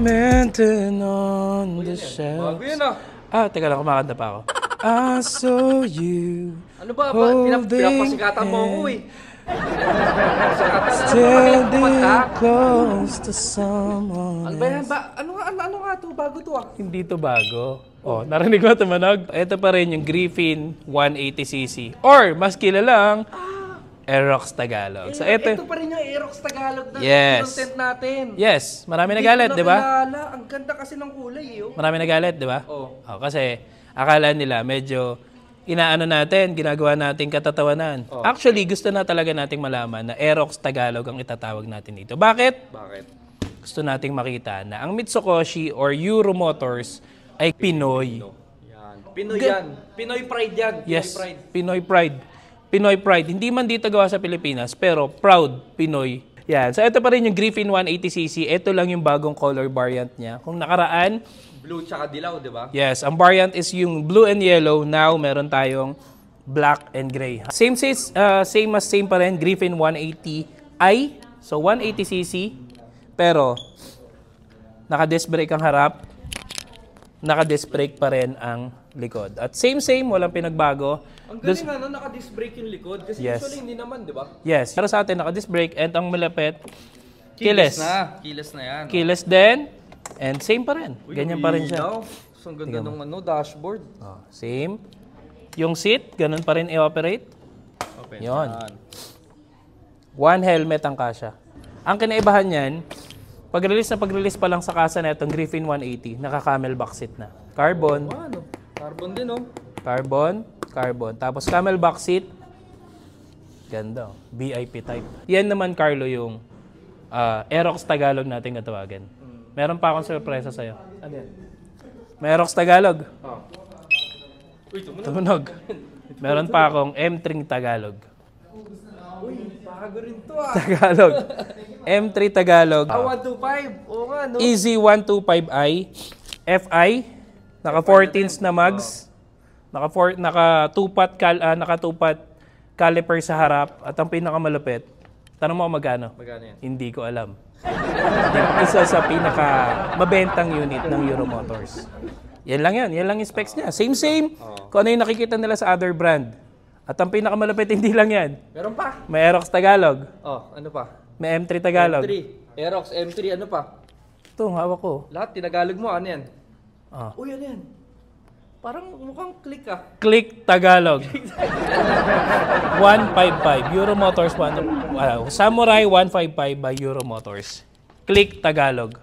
Mountain on the shelf. Bago yun ah. Teka lang, kumakanta pa ako. I saw you. Ano ba? Pinapasikatan mo ako eh. Standing close to someone. Ano ba yan? Ano nga to? Bago to ah. Hindi to bago. Oh, narinig mo tumanog? Ito pa rin yung Griffin 180cc. Or, mas kilalang, Aerox Tagalog. So, ito pa rin yung Aerox Tagalog na content natin. Yes. Marami nagalit, di ba? Ang ganda kasi ng kulay eh. Marami nagalit, di ba? Oo. Kasi akala nila medyo inaano natin, ginagawa nating katatawanan. Oh. Actually, gusto na talaga nating malaman na Aerox Tagalog ang itatawag natin dito. Bakit? Gusto nating makita na ang Mitsukoshi or Euro Motors ay Pinoy. Yan. Pinoy yan. Pinoy pride yan. Yes, Pinoy pride. Pinoy pride. Hindi man dito gawa sa Pilipinas, pero proud Pinoy. Yan. So ito pa rin yung Griffin 180cc. Ito lang yung bagong color variant niya. Kung nakaraan, blue tsaka dilaw, di ba? yes, ang variant is yung blue and yellow. Now, meron tayong black and gray. Same pa rin, Griffin 180i. So, 180cc. Pero, naka-disc brake ang harap. Naka-disc brake pa rin ang likod. At same, walang pinagbago. Ang galing ano, naka-disc brake yung likod. Kasi usually hindi naman, di ba? Yes. Pero sa atin, naka-disc brake. And ang malapit, keyless. Keyless na yan. Keyless din. And same pa rin. Ganyan pa rin siya. So, ang ganda ng dashboard. Same. Yung seat, ganun pa rin i-operate. Open. Yun. One helmet ang kasya. Ang kinaibahan niyan, pag-release pa lang sa kasa na itong Griffin 180, naka-camelback seat na. Carbon. Ano? Carbon din, oh. Carbon. Tapos camelback seat. Ganda. VIP type. Yan naman, Carlo, yung Aerox Tagalog natin katawagan. Meron pa akong surpresa sa'yo. Ano yan? May Aerox Tagalog. Uy, Tumunog. Meron pa akong M3 Tagalog. Uy, bago rin to ah. Tagalog. M3 Tagalog. 125. Oo nga, no? Easy 125i. FI. Naka 14s na mags. Naka tupat caliper sa harap. At ang pinakamalupit, tanong mo kung magkano? Magkano yan? Hindi ko alam. Isa sa pinaka mabentang unit ng Euro Motors. Yan lang yung specs niya. Same. Kung ano yung nakikita nila sa other brand. At ang pinakamalapit, hindi lang yan. Meron pa? May Aerox Tagalog. Ano pa? May M3 Tagalog. M3. Aerox M3, ano pa? Ito, hawak ko. Lahat, tinagalog mo. Ano yan? Uy, ano yan? Parang mukhang click ah. Click Tagalog. 155. Euro Motors. Samurai 155 by Euro Motors. Click Tagalog.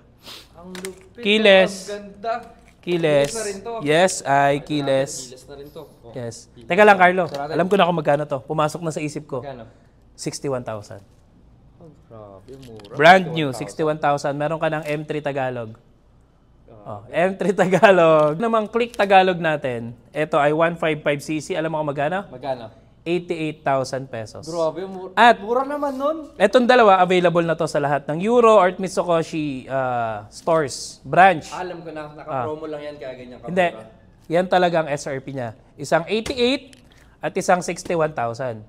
Ang lupit. Keyless. Ang ganda. Keyless. Na rin to. Yes, keyless. Keyless na rin to. Yes. Teka lang, Carlo. Alam ko na kung magkano to. Pumasok na sa isip ko. Magkano? 61,000. Grabe, mura. Brand new, 61,000. Meron ka ng M3 Tagalog. M3 Tagalog. Namang Click Tagalog natin, ito ay 155cc. Alam mo kung magkano? Magkano? 88,000 pesos. Grabe, mura. At Mura naman nun. etong dalawa, available na to sa lahat ng Euro or Mitsukoshi stores, branch. Alam ko na, naka-promo lang yan kaya ganyan ka. Hindi. Yan talagang SRP niya. Isang 88 at isang 61,000.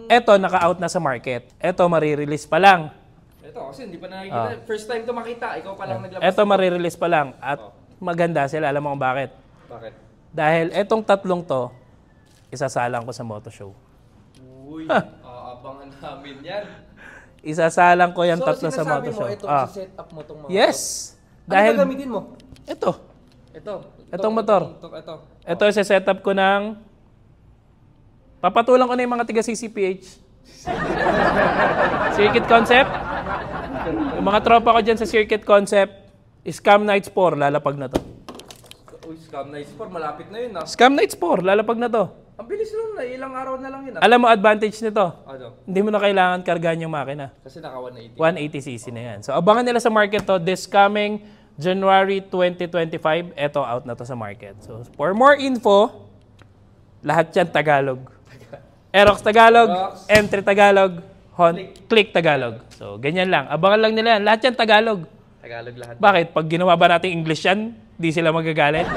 Ito, naka-out na sa market. Ito, marirelease pa lang. Ito, kasi hindi pa nakikita. First time to makita. Ikaw pa lang naglabas. Ito, marirelease pa lang. At maganda sila. Alam mo kung bakit? Bakit? Dahil etong tatlong to, isasalang ko sa moto show. Uy, aabangan namin yan. Isasalang ko yan tatlo sa moto show. So, sinasabi mo, ito set up mo itong mga yes! Ano Dahil, gagamitin mo? ito. Itong motor. Ito, isa-set up ko ng papatulan ko na yung mga tiga CCPH. Circuit Concept. Yung mga tropa ko dyan sa Circuit Concept, Scam Nights 4, lalapag na to. Uy, Scam Nights 4, malapit na yun ah. Scam Nights 4, lalapag na to. Ang bilis lang na, ilang araw na lang yun ah. Alam mo advantage nito? Ano? Hindi mo na kailangan kargahan yung makina. Kasi naka 180. 180cc na yan. So abangan nila sa market to this coming January 2025. Eto, out na to sa market. So for more info, lahat yan Tagalog. Aerox Tagalog, M3 Tagalog, Click Tagalog. So, ganyan lang. Abangan lang nila yan. Lahat yan Tagalog. Tagalog lahat. Bakit? Pag ginawa ba natin English yan, di sila magagalit?